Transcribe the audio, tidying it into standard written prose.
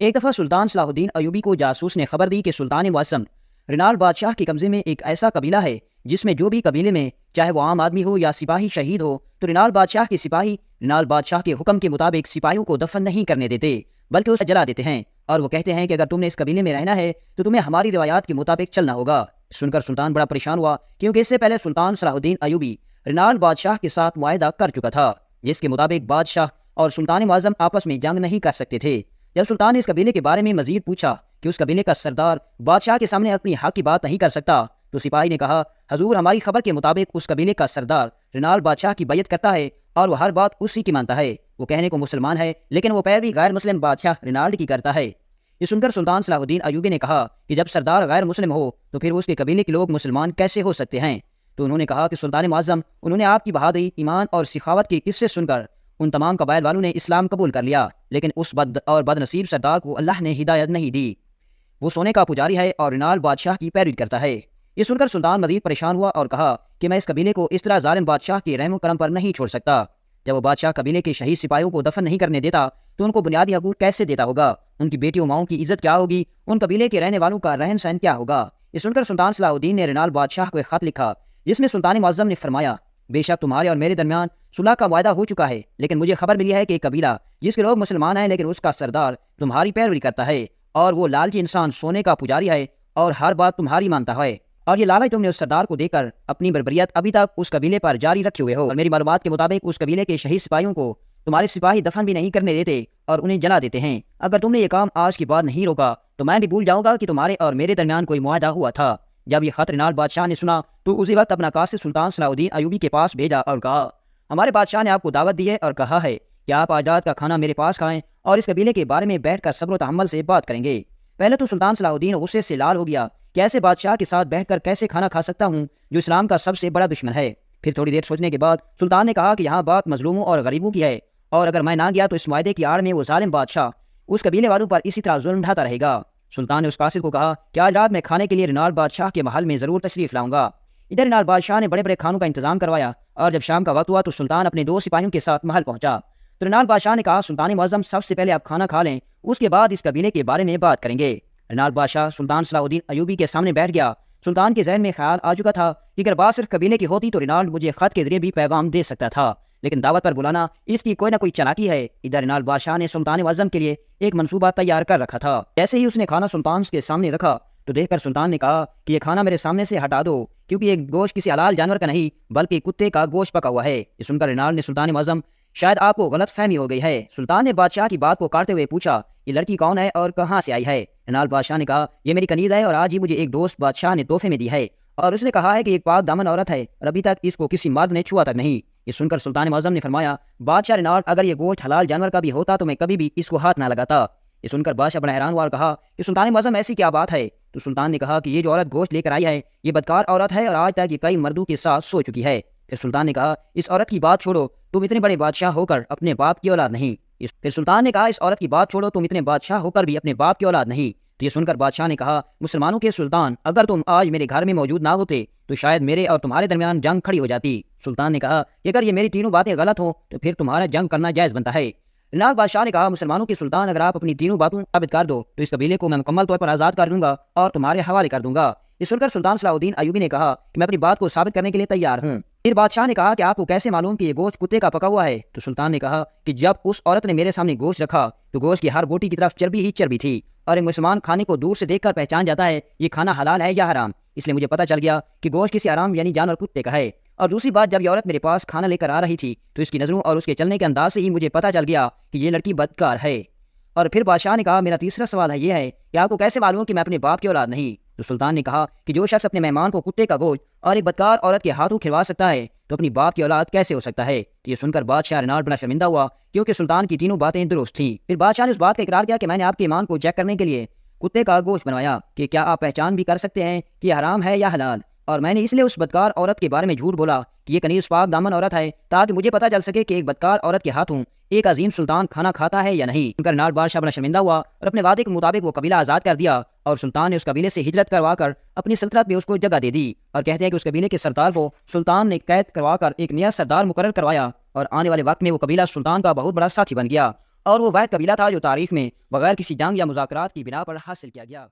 ایک دفعہ سلطان صلاح الدین ایوبی کو جاسوس نے خبر دی کہ سلطان معظم رینال بادشاہ کے قبضے میں ایک ایسا قبیلہ ہے جس میں جو بھی قبیلے میں چاہے وہ عام آدمی ہو یا سپاہی شہید ہو تو رینال بادشاہ کے سپاہی رینال بادشاہ کے حکم کے مطابق سپاہیوں کو دفن نہیں کرنے دیتے بلکہ اسے جلا دیتے ہیں، اور وہ کہتے ہیں کہ اگر تم نے اس قبیلے میں رہنا ہے تو تمہیں ہماری روایات کے مطابق چلنا ہوگا۔ سن کر سلطان بڑا پریشان ہوا، کیونکہ اس سے پہلے سلطان صلاح الدین ایوبی رینال بادشاہ کے ساتھ معاہدہ کر چکا تھا جس کے مطابق بادشاہ اور سلطان معظم آپس میں جنگ نہیں کر سکتے تھے۔ جب سلطان نے اس قبیلے کے بارے میں مزید پوچھا کہ اس قبیلے کا سردار بادشاہ کے سامنے اپنی حق کی بات نہیں کر سکتا تو سپاہی نے کہا، حضور ہماری خبر کے مطابق اس قبیلے کا سردار رینال بادشاہ کی بیعت کرتا ہے اور وہ ہر بات اسی کی مانتا ہے۔ وہ کہنے کو مسلمان ہے لیکن وہ پیروی غیر مسلم بادشاہ رینالڈ کی کرتا ہے۔ یہ سن کر سلطان صلاح الدین ایوبی نے کہا کہ جب سردار غیر مسلم ہو تو پھر اس کے قبیلے کے لوگ مسلمان کیسے ہو سکتے ہیں؟ تو انہوں نے کہا کہ سلطان معظم، انہوں نے آپ کی بہادری، ایمان اور سخاوت کے قصے سن کر ان تمام قبائل والوں نے اسلام قبول کر لیا، لیکن اس بد نصیب سردار کو اللہ نے ہدایت نہیں دی۔ وہ سونے کا پجاری ہے اور رینال بادشاہ کی پیروی کرتا ہے۔ یہ سن کر سلطان مزید پریشان ہوا اور کہا کہ میں اس قبیلے کو اس طرح ظالم بادشاہ کے رحم و کرم پر نہیں چھوڑ سکتا۔ جب وہ بادشاہ قبیلے کے شہید سپاہیوں کو دفن نہیں کرنے دیتا تو ان کو بنیادی حقوق کیسے دیتا ہوگا؟ ان کی بیٹیوں ماؤں کی عزت کیا ہوگی؟ ان قبیلے کے رہنے والوں کا رہن سہن کیا ہوگا؟ یہ سن کر سلطان صلاح الدین نے رینال بادشاہ کو ایک خط لکھا جس میں سلطان معظم نے فرمایا، بے شک تمہارے اور میرے درمیان صلح کا معاہدہ ہو چکا ہے، لیکن مجھے خبر ملی ہے کہ ایک قبیلہ جس کے لوگ مسلمان ہیں لیکن اس کا سردار تمہاری پیروی کرتا ہے، اور وہ لالچی انسان سونے کا پجاری ہے اور ہر بات تمہاری مانتا ہے، اور یہ لالچ تم نے اس سردار کو دے کر اپنی بربریت ابھی تک اس قبیلے پر جاری رکھے ہوئے ہو، اور میری معلومات کے مطابق اس قبیلے کے شہید سپاہیوں کو تمہارے سپاہی دفن بھی نہیں کرنے دیتے اور انہیں جلا دیتے ہیں۔ اگر تم نے یہ کام آج کے بعد نہیں روکا تو میں بھی بھول جاؤں گا کہ تمہارے اور میرے درمیان کوئی معاہدہ ہوا تھا۔ جب یہ خط رینال بادشاہ نے سنا تو اسی وقت اپنا قاصد سلطان صلاح الدین ایوبی کے پاس بھیجا اور کہا، ہمارے بادشاہ نے آپ کو دعوت دی ہے اور کہا ہے کہ آپ آج رات کا کھانا میرے پاس کھائیں اور اس قبیلے کے بارے میں بیٹھ کر صبر و تحمل سے بات کریں گے۔ پہلے تو سلطان صلاح الدین غصے سے لال ہو گیا کہ ایسے بادشاہ کے ساتھ بیٹھ کر کیسے کھانا کھا سکتا ہوں جو اسلام کا سب سے بڑا دشمن ہے۔ پھر تھوڑی دیر سوچنے کے بعد سلطان نے کہا کہ یہاں بات مظلوموں اور غریبوں کی ہے، اور اگر میں نہ گیا تو اس معاہدے کی آڑ میں وہ ظالم بادشاہ اس قبیلے والوں پر اسی طرح ظلم ڈھاتا رہے گا۔ سلطان نے اس قاصد کو کہا کہ آج رات میں کھانے کے لیے رینال بادشاہ کے محل میں ضرور تشریف لاؤں گا۔ ادھر رینال بادشاہ نے بڑے بڑے کھانوں کا انتظام کروایا، اور جب شام کا وقت ہوا تو سلطان اپنے دو سپاہیوں کے ساتھ محل پہنچا۔ تو رینال بادشاہ نے کہا، سلطان معظم سب سے پہلے آپ کھانا کھا لیں، اس کے بعد اس قبیلے کے بارے میں بات کریں گے۔ رینال بادشاہ سلطان صلاح الدین ایوبی کے سامنے بیٹھ گیا۔ سلطان کے ذہن میں خیال آ چکا تھا کہ اگر بات صرف قبیلے کی ہوتی تو رینال مجھے خط کے ذریعے بھی پیغام دے سکتا تھا، لیکن دعوت پر بلانا اس کی کوئی نہ کوئی چالاکی ہے۔ ادھر رینال بادشاہ نے سلطان معظم کے لیے ایک منصوبہ تیار کر رکھا تھا۔ جیسے ہی اس نے کھانا سلطان کے سامنے رکھا تو دیکھ کر سلطان نے کہا کہ یہ کھانا میرے سامنے سے ہٹا دو، کیونکہ یہ گوشت کسی حلال جانور کا نہیں بلکہ کتے کا گوشت پکا ہوا ہے۔ یہ سن کر رینال نے سلطان معظم، شاید آپ کو غلط فہمی ہو گئی ہے۔ سلطان نے بادشاہ کی بات کو کاٹتے ہوئے پوچھا، یہ لڑکی کون ہے اور کہاں سے آئی ہے؟ رینال بادشاہ نے کہا، یہ میری کنیز ہے اور آج ہی مجھے ایک دوست بادشاہ نے تحفے میں دی ہے، اور اس نے کہا ہے کہ ایک پاک دامن عورت ہے اور ابھی تک اس کو کسی مرد نے چھوا تک نہیں۔ یہ سن کر سلطان معظم نے فرمایا، بادشاہ رینال، اگر یہ گوشت حلال جانور کا بھی ہوتا تو میں کبھی بھی اس کو ہاتھ نہ لگاتا۔ یہ سن کر بادشاہ بڑا حیران ہوا اور کہا کہ سلطان معظم ایسی کیا بات ہے؟ تو سلطان نے کہا کہ یہ جو عورت گوشت لے کر آئی ہے یہ بدکار عورت ہے اور آج تک یہ کئی مردوں کے ساتھ سو چکی ہے۔ پھر سلطان نے کہا، اس عورت کی بات چھوڑو، تم اتنے بڑے بادشاہ ہو کر اپنے باپ کی اولاد نہیں۔ پھر سلطان نے کہا، اس عورت کی بات چھوڑو، تم اتنے بادشاہ ہو کر بھی اپنے باپ کی اولاد نہیں۔ تو یہ سن کر بادشاہ نے کہا، مسلمانوں کے سلطان، اگر تم آج میرے گھر میں موجود نہ ہوتے تو شاید میرے اور تمہارے درمیان جنگ کھڑی ہو جاتی۔ سلطان نے کہا کہ اگر یہ میری تینوں باتیں غلط ہوں تو پھر تمہارا جنگ کرنا جائز بنتا ہے۔ رینال بادشاہ نے کہا، مسلمانوں کے سلطان، اگر آپ اپنی تینوں باتوں ثابت کر دو تو اس قبیلے کو میں مکمل طور پر آزاد کر دوں گا اور تمہارے حوالے کر دوں گا۔ یہ سن کر سلطان صلاح الدین ایوبی نے کہا کہ میں اپنی بات کو ثابت کرنے کے لیے تیار ہوں۔ پھر بادشاہ نے کہا کہ آپ کو کیسے معلوم کہ یہ گوشت کتے کا پکا ہوا ہے؟ تو سلطان نے کہا کہ جب اس عورت نے میرے سامنے گوشت رکھا تو گوشت کی ہر بوٹی کی طرف چربی ہی چربی تھی، اور ایک مسلمان کھانے کو دور سے دیکھ کر پہچان جاتا ہے یہ کھانا حلال ہے یا حرام، اس لیے مجھے پتہ چل گیا کہ گوشت کسی حرام یعنی جانور کتے کا ہے۔ اور دوسری بات، جب یہ عورت میرے پاس کھانا لے کر آ رہی تھی تو اس کی نظروں اور اس کے چلنے کے انداز سے ہی مجھے پتہ چل گیا کہ یہ لڑکی بدکار ہے۔ اور پھر بادشاہ نے کہا، میرا تیسرا سوال ہے یہ ہے کہ آپ کو کیسے معلوم کہ میں اپنے باپ کی اولاد نہیں؟ تو سلطان نے کہا کہ جو شخص اپنے مہمان کو کتے کا گوشت اور ایک بدکار عورت کے ہاتھوں کھلوا سکتا ہے تو اپنی باپ کی اولاد کیسے ہو سکتا ہے؟ یہ سن کر بادشاہ رینال بڑا شرمندہ ہوا، کیونکہ سلطان کی تینوں باتیں درست تھیں۔ پھر بادشاہ نے اس بات کا اقرار کیا کہ میں نے آپ کے ایمان کو چیک کرنے کے لیے کتے کا گوشت بنوایا کہ کیا آپ پہچان بھی کر سکتے ہیں کہ یہ حرام ہے یا حلال، اور میں نے اس لیے اس بدکار عورت کے بارے میں جھوٹ بولا کہ یہ کنیز پاک دامن عورت ہے تاکہ مجھے پتہ چل سکے کہ ایک بدکار عورت کے ہاتھوں ایک عظیم سلطان کھانا کھاتا ہے یا نہیں۔ رینال بادشاہ بڑا شرمندہ ہوا اور اپنے وعدے کے مطابق وہ قبیلہ آزاد کر دیا، اور سلطان نے اس قبیلے سے ہجرت کروا کر اپنی سلطنت میں اس کو جگہ دے دی، اور کہتے ہیں کہ اس قبیلے کے سردار کو سلطان نے قید کروا کر ایک نیا سردار مقرر کروایا، اور آنے والے وقت میں وہ قبیلہ سلطان کا بہت بڑا ساتھی بن گیا، اور وہ واحد قبیلہ تھا جو تاریخ میں بغیر کسی جنگ یا مذاکرات کی بنا پر حاصل کیا گیا۔